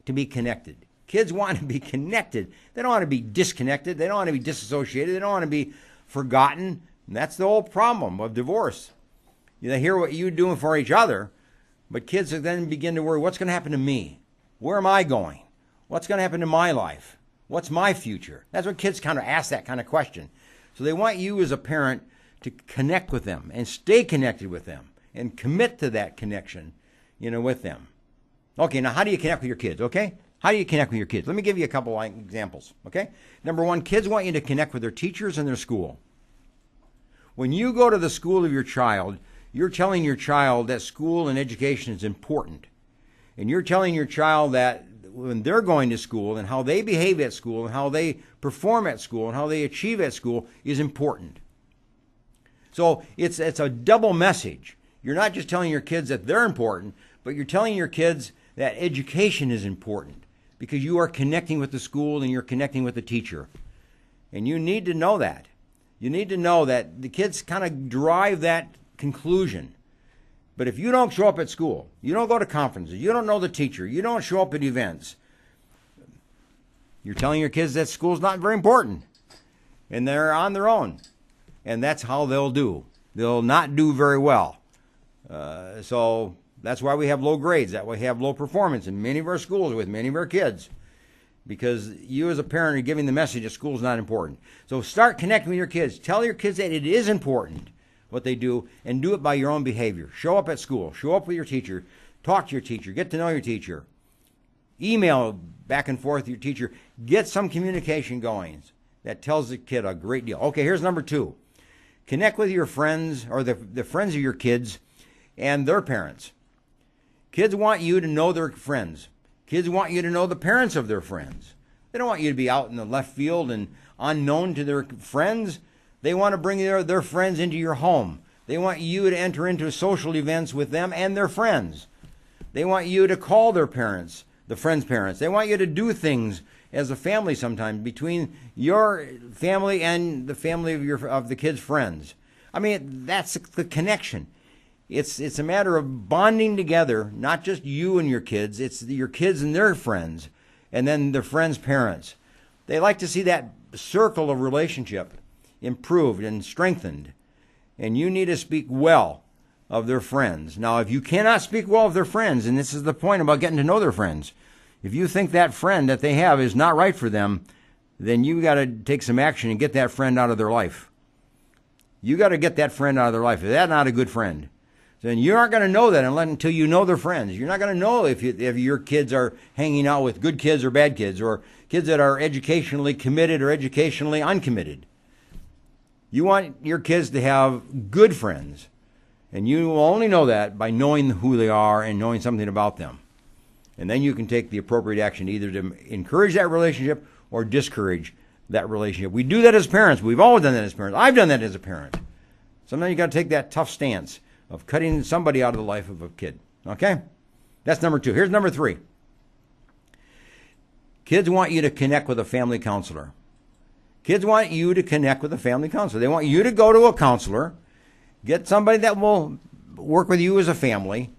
to be connected. Kids want to be connected. They don't want to be disconnected. They don't want to be disassociated. They don't want to be forgotten. And that's the whole problem of divorce. They hear what you're doing for each other, but kids then begin to worry, what's going to happen to me? Where am I going? What's going to happen to my life? What's my future? That's what kids kind of ask that kind of question. So they want you as a parent to connect with them and stay connected with them and commit to that connection, with them. Okay, now how do you connect with your kids, okay? How do you connect with your kids? Let me give you a couple examples, okay? Number one, kids want you to connect with their teachers and their school. When you go to the school of your child, you're telling your child that school and education is important. And you're telling your child that when they're going to school and how they behave at school and how they perform at school and how they achieve at school is important. So it's a double message. You're not just telling your kids that they're important, but you're telling your kids that education is important because you are connecting with the school and you're connecting with the teacher. And you need to know that. You need to know that the kids kind of drive that conclusion. But if you don't show up at school, you don't go to conferences, you don't know the teacher, you don't show up at events, you're telling your kids that school's not very important. And they're on their own. And that's how they'll do. They'll not do very well. So that's why we have low grades. That way we have low performance in many of our schools with many of our kids. Because you as a parent are giving the message that school's not important. So start connecting with your kids. Tell your kids that it is important what they do, and do it by your own behavior. Show up at school. Show up with your teacher. Talk to your teacher. Get to know your teacher. Email back and forth with your teacher. Get some communication going. That tells the kid a great deal. Okay, here's number 2. Connect with your friends or the friends of your kids and their parents. Kids want you to know their friends. Kids want you to know the parents of their friends. They don't want you to be out in the left field and unknown to their friends. They want to bring their friends into your home. They want you to enter into social events with them and their friends. They want you to call their parents, the friends' parents. They want you to do things as a family sometimes between your family and the family of the kids' friends. I mean, that's the connection. It's a matter of bonding together, not just you and your kids. It's your kids and their friends, and then their friends' parents. They like to see that circle of relationship improved and strengthened. And you need to speak well of their friends. Now, if you cannot speak well of their friends, and this is the point about getting to know their friends, if you think that friend that they have is not right for them, then you got to take some action and get that friend out of their life. You got to get that friend out of their life. If that's not a good friend, then you aren't going to know that until you know their friends. You're not going to know if your kids are hanging out with good kids or bad kids, or kids that are educationally committed or educationally uncommitted. You want your kids to have good friends, and you will only know that by knowing who they are and knowing something about them. And then you can take the appropriate action either to encourage that relationship or discourage that relationship. We do that as parents. We've always done that as parents. I've done that as a parent. Sometimes you got to take that tough stance of cutting somebody out of the life of a kid. Okay? That's number 2. Here's number 3. Kids want you to connect with a family counselor. Kids want you to connect with a family counselor. They want you to go to a counselor, get somebody that will work with you as a family,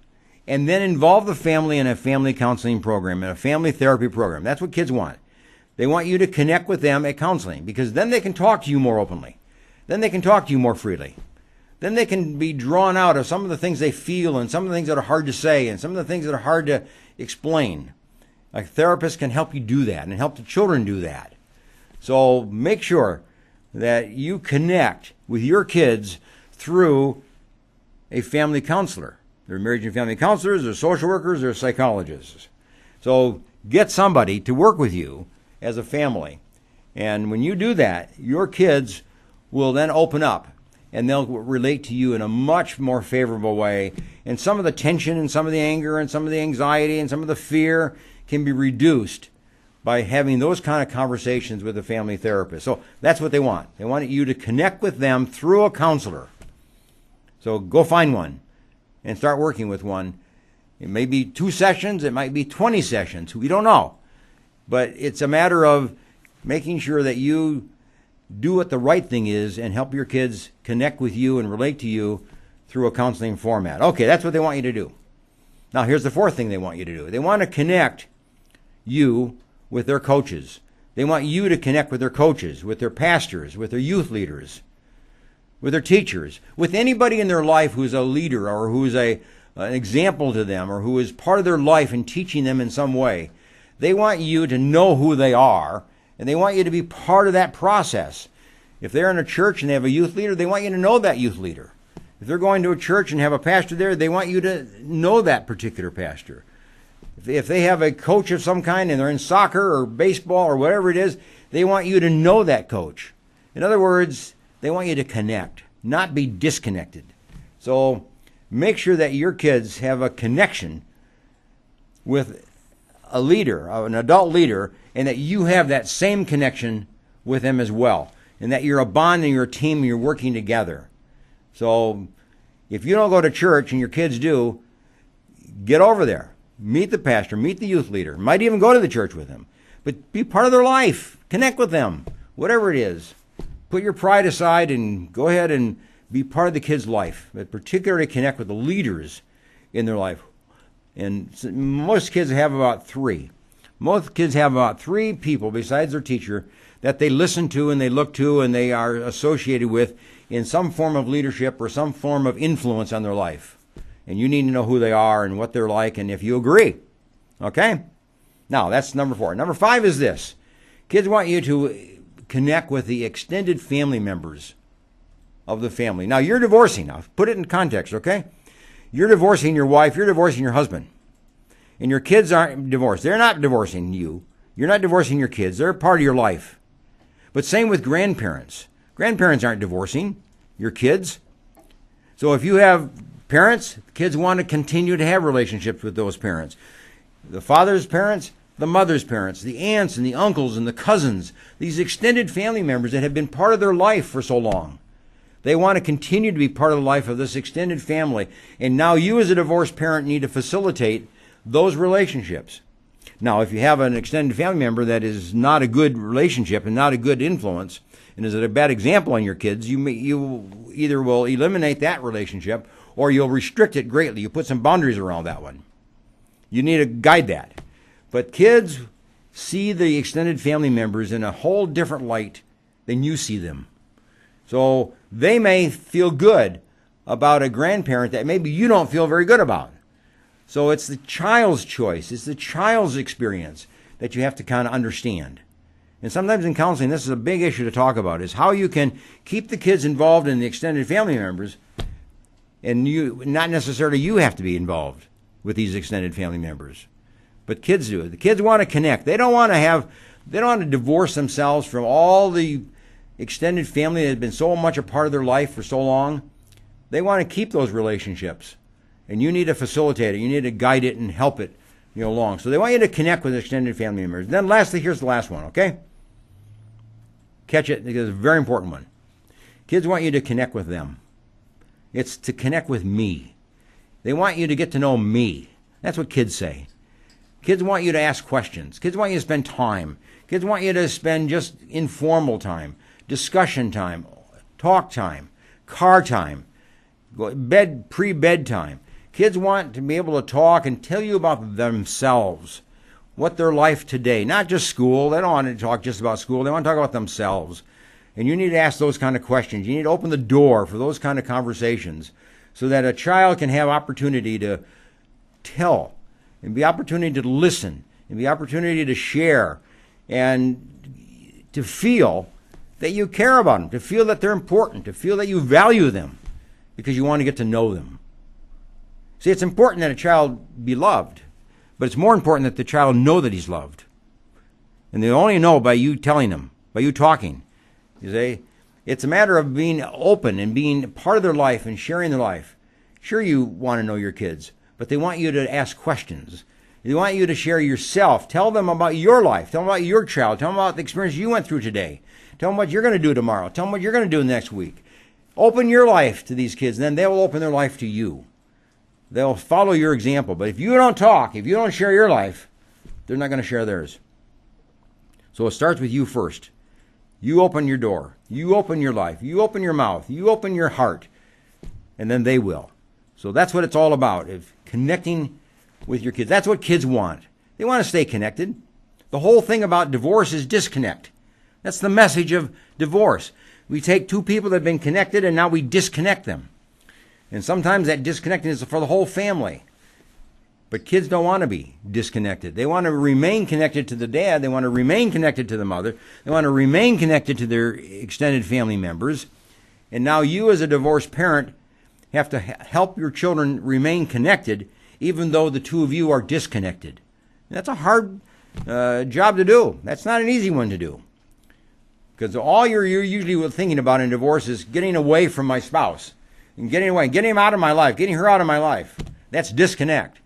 and then involve the family in a family counseling program, in a family therapy program. That's what kids want. They want you to connect with them at counseling, because then they can talk to you more openly. Then they can talk to you more freely. Then they can be drawn out of some of the things they feel and some of the things that are hard to say and some of the things that are hard to explain. A therapist can help you do that and help the children do that. So make sure that you connect with your kids through a family counselor. There are marriage and family counselors, there are social workers, there are psychologists. So get somebody to work with you as a family. And when you do that, your kids will then open up and they'll relate to you in a much more favorable way. And some of the tension and some of the anger and some of the anxiety and some of the fear can be reduced by having those kind of conversations with a family therapist. So that's what they want. They want you to connect with them through a counselor. So go find one and start working with one. It may be 2 sessions, it might be 20 sessions, we don't know. But it's a matter of making sure that you do what the right thing is and help your kids connect with you and relate to you through a counseling format. Okay, that's what they want you to do. Now here's the 4th thing they want you to do. They want to connect you with their coaches. They want you to connect with their coaches, with their pastors, with their youth leaders, with their teachers, with anybody in their life who's a leader or who's an example to them or who is part of their life and teaching them in some way. They want you to know who they are, and they want you to be part of that process. If they're in a church and they have a youth leader, they want you to know that youth leader. If they're going to a church and have a pastor there, they want you to know that particular pastor. If they have a coach of some kind and they're in soccer or baseball or whatever it is, they want you to know that coach. In other words, they want you to connect, not be disconnected. So make sure that your kids have a connection with a leader, an adult leader, and that you have that same connection with them as well, and that you're a bond and you're a team and you're working together. So if you don't go to church and your kids do, get over there. Meet the pastor, meet the youth leader. Might even go to the church with them. But be part of their life. Connect with them, whatever it is. Put your pride aside and go ahead and be part of the kid's life, but particularly connect with the leaders in their life. And most kids have about three. Most kids have about three people besides their teacher that they listen to and they look to and they are associated with in some form of leadership or some form of influence on their life. And you need to know who they are and what they're like and if you agree. Okay? Now, that's number 4. Number 5 is this. Kids want you to connect with the extended family members of the family. Now, you're divorcing. Now, put it in context, okay? You're divorcing your wife. You're divorcing your husband. And your kids aren't divorced. They're not divorcing you. You're not divorcing your kids. They're part of your life. But same with grandparents. Grandparents aren't divorcing your kids. So if you have parents, kids want to continue to have relationships with those parents. The father's parents, the mother's parents, the aunts and the uncles and the cousins, these extended family members that have been part of their life for so long. They want to continue to be part of the life of this extended family. And now you as a divorced parent need to facilitate those relationships. Now, if you have an extended family member that is not a good relationship and not a good influence, and is a bad example on your kids, you either will eliminate that relationship or you'll restrict it greatly. You put some boundaries around that one. You need to guide that. But kids see the extended family members in a whole different light than you see them. So they may feel good about a grandparent that maybe you don't feel very good about. So it's the child's choice. It's the child's experience that you have to kind of understand. And sometimes in counseling, this is a big issue to talk about, is how you can keep the kids involved in the extended family members, and you, not necessarily you have to be involved with these extended family members. But kids do. The kids want to connect. They don't want to divorce themselves from all the extended family that has been so much a part of their life for so long. They want to keep those relationships. And you need to facilitate it. You need to guide it and help it, along. So they want you to connect with extended family members. And then lastly, here's the last one, okay? Catch it, because it's a very important one. Kids want you to connect with them. It's to connect with me. They want you to get to know me. That's what kids say. Kids want you to ask questions. Kids want you to spend time. Kids want you to spend just informal time, discussion time, talk time, car time, pre-bed time. Kids want to be able to talk and tell you about themselves, what their life today, not just school. They don't want to talk just about school. They want to talk about themselves. And you need to ask those kind of questions. You need to open the door for those kind of conversations so that a child can have opportunity to tell and be opportunity to listen and be opportunity to share and to feel that you care about them, to feel that they're important, to feel that you value them because you want to get to know them. See, it's important that a child be loved, but it's more important that the child know that he's loved. And they only know by you telling them, by you talking. You see, it's a matter of being open and being part of their life and sharing their life. Sure, you want to know your kids, but they want you to ask questions. They want you to share yourself. Tell them about your life. Tell them about your child. Tell them about the experience you went through today. Tell them what you're going to do tomorrow. Tell them what you're going to do next week. Open your life to these kids, and then they will open their life to you. They'll follow your example. But if you don't talk, if you don't share your life, they're not going to share theirs. So it starts with you first. You open your door. You open your life. You open your mouth. You open your heart. And then they will. So that's what it's all about, is connecting with your kids. That's what kids want. They want to stay connected. The whole thing about divorce is disconnect. That's the message of divorce. We take two people that have been connected and now we disconnect them. And sometimes that disconnecting is for the whole family. But kids don't want to be disconnected. They want to remain connected to the dad. They want to remain connected to the mother. They want to remain connected to their extended family members. And now you as a divorced parent have to help your children remain connected even though the two of you are disconnected. And that's a hard job to do. That's not an easy one to do. Because all you're usually thinking about in divorce is getting away from my spouse. And getting away, getting him out of my life, getting her out of my life. That's disconnect.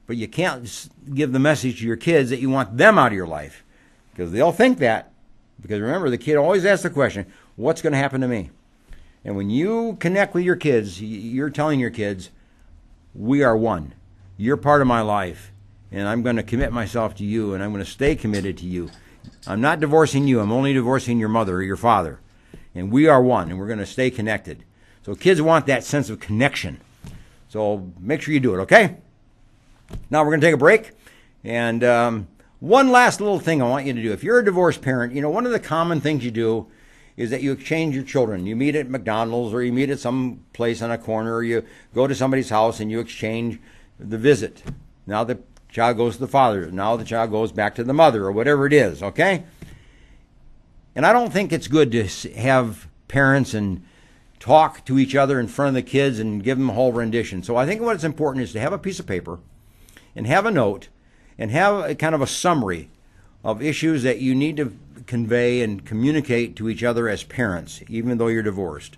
But you can't give the message to your kids that you want them out of your life. Because they'll think that. Because remember, the kid always asks the question, what's going to happen to me? And when you connect with your kids, you're telling your kids, we are one. You're part of my life. And I'm going to commit myself to you, and I'm going to stay committed to you. I'm not divorcing you. I'm only divorcing your mother or your father. and we are one, and we're going to stay connected. So kids want that sense of connection. So make sure you do it, okay? Now we're going to take a break. And one last little thing I want you to do. If you're a divorced parent, you know, one of the common things you do is that you exchange your children. You meet at McDonald's, or you meet at some place on a corner, or you go to somebody's house and you exchange the visit. Now the child goes to the father. Now the child goes back to the mother, or whatever it is, okay? And I don't think it's good to have parents and talk to each other in front of the kids and give them a whole rendition. So I think what's important is to have a piece of paper and have a note and have a kind of a summary of issues that you need to convey and communicate to each other as parents, even though you're divorced.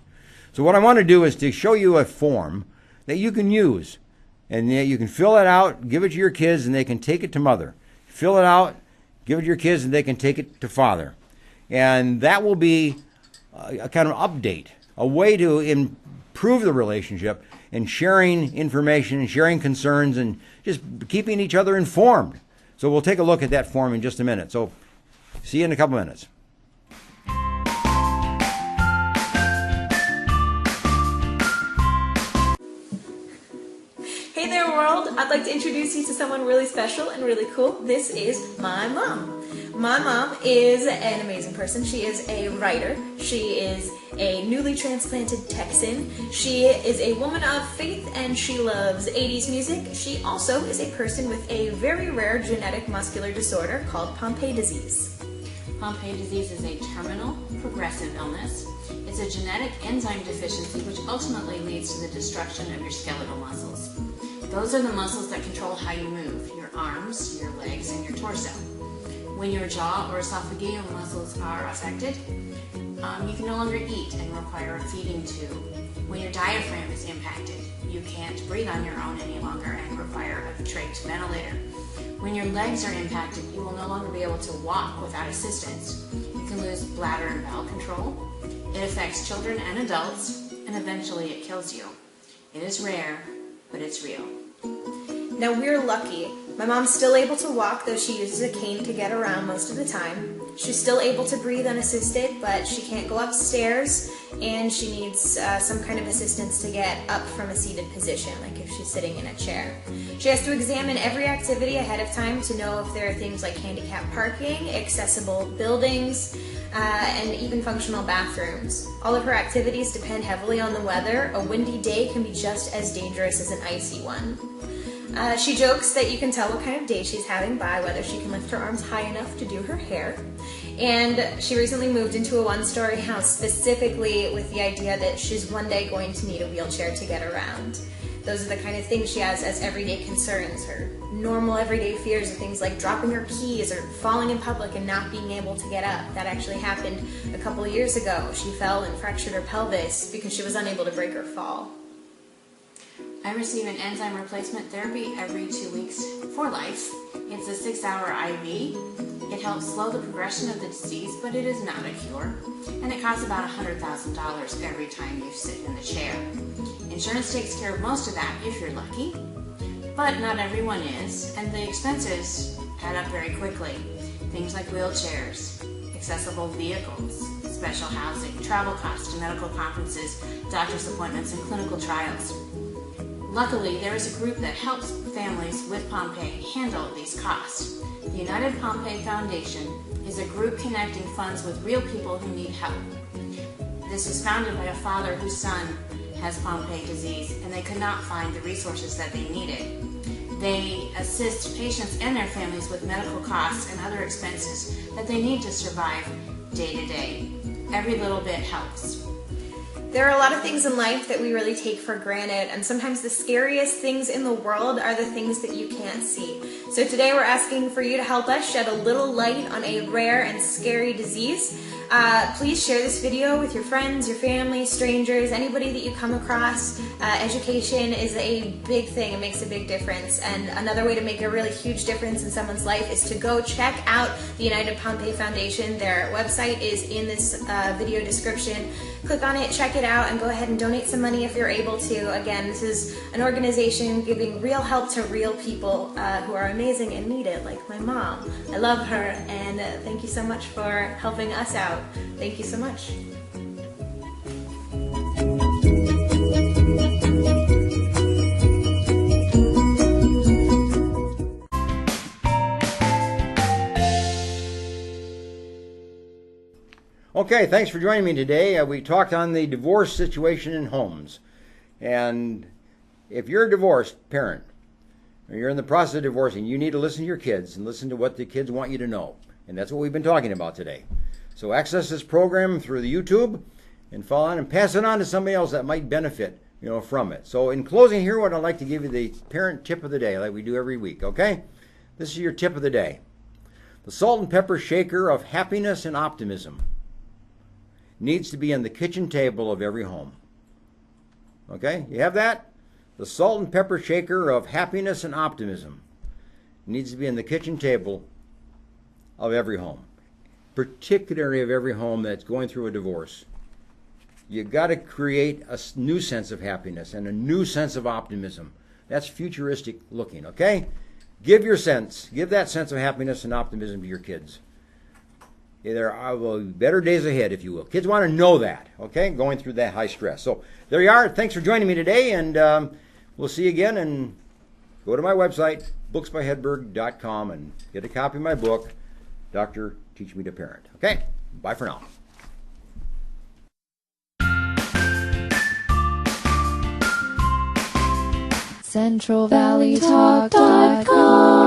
So what I want to do is to show you a form that you can use, and you can fill it out, give it to your kids, and they can take it to mother. Fill it out, give it to your kids, and they can take it to father. And that will be a kind of update, a way to improve the relationship and sharing information and sharing concerns and just keeping each other informed. So we'll take a look at that form in just a minute. So see you in a couple minutes. Hey there, world! I'd like to introduce you to someone really special and really cool. This is my mom. My mom is an amazing person. She is a writer. She is a newly transplanted Texan. She is a woman of faith, and she loves 80s music. She also is a person with a very rare genetic muscular disorder called Pompe disease. Pompe disease is a terminal, progressive illness. It's a genetic enzyme deficiency which ultimately leads to the destruction of your skeletal muscles. Those are the muscles that control how you move, your arms, your legs, and your torso. When your jaw or esophageal muscles are affected, you can no longer eat and require a feeding tube. When your diaphragm is impacted, you can't breathe on your own any longer and require a trach ventilator. When your legs are impacted, you will no longer be able to walk without assistance. You can lose bladder and bowel control. It affects children and adults, and eventually it kills you. It is rare, but it's real. Now, we're lucky. My mom's still able to walk, though she uses a cane to get around most of the time. She's still able to breathe unassisted, but she can't go upstairs, and she needs some kind of assistance to get up from a seated position, like if she's sitting in a chair. She has to examine every activity ahead of time to know if there are things like handicap parking, accessible buildings, and even functional bathrooms. All of her activities depend heavily on the weather. A windy day can be just as dangerous as an icy one. She jokes that you can tell what kind of day she's having by whether she can lift her arms high enough to do her hair. And she recently moved into a one-story house specifically with the idea that she's one day going to need a wheelchair to get around. Those are the kind of things she has as everyday concerns. Her normal everyday fears are things like dropping her keys or falling in public and not being able to get up. That actually happened a couple of years ago. She fell and fractured her pelvis because she was unable to break her fall. I receive an enzyme replacement therapy every 2 weeks for life. It's a 6-hour IV. It helps slow the progression of the disease, but it is not a cure. And it costs about $100,000 every time you sit in the chair. Insurance takes care of most of that if you're lucky, but not everyone is, and the expenses add up very quickly. Things like wheelchairs, accessible vehicles, special housing, travel costs to medical conferences, doctor's appointments, and clinical trials. Luckily, there is a group that helps families with Pompe handle these costs. The United Pompe Foundation is a group connecting funds with real people who need help. This was founded by a father whose son has Pompe disease, and they could not find the resources that they needed. They assist patients and their families with medical costs and other expenses that they need to survive day to day. Every little bit helps. There are a lot of things in life that we really take for granted, and sometimes the scariest things in the world are the things that you can't see. So today we're asking for you to help us shed a little light on a rare and scary disease. Please share this video with your friends, your family, strangers, anybody that you come across. Education is a big thing. It makes a big difference. And another way to make a really huge difference in someone's life is to go check out the United Pompe Foundation. Their website is in this video description. Click on it, check it out, and go ahead and donate some money if you're able to. Again, this is an organization giving real help to real people who are amazing and need it, like my mom. I love her, and thank you so much for helping us out. Thank you so much. Okay, thanks for joining me today. We talked on the divorce situation in homes. And if you're a divorced parent, or you're in the process of divorcing, you need to listen to your kids and listen to what the kids want you to know. And that's what we've been talking about today. So access this program through the YouTube and follow on and pass it on to somebody else that might benefit, from it. So in closing here, what I'd like to give you the parent tip of the day, like we do every week, okay? This is your tip of the day. The salt and pepper shaker of happiness and optimism needs to be on the kitchen table of every home. Okay, you have that? The salt and pepper shaker of happiness and optimism needs to be on the kitchen table of every home, particularly of every home that's going through a divorce. You got to create a new sense of happiness and a new sense of optimism. That's futuristic looking, okay? Give that sense of happiness and optimism to your kids. There are better days ahead, if you will. Kids want to know that, okay, going through that high stress. So there you are. Thanks for joining me today, and we'll see you again. And go to my website, booksbyhedberg.com, and get a copy of my book, Dr. Teach Me to Parent. Okay, bye for now. CentralValleyTalk.com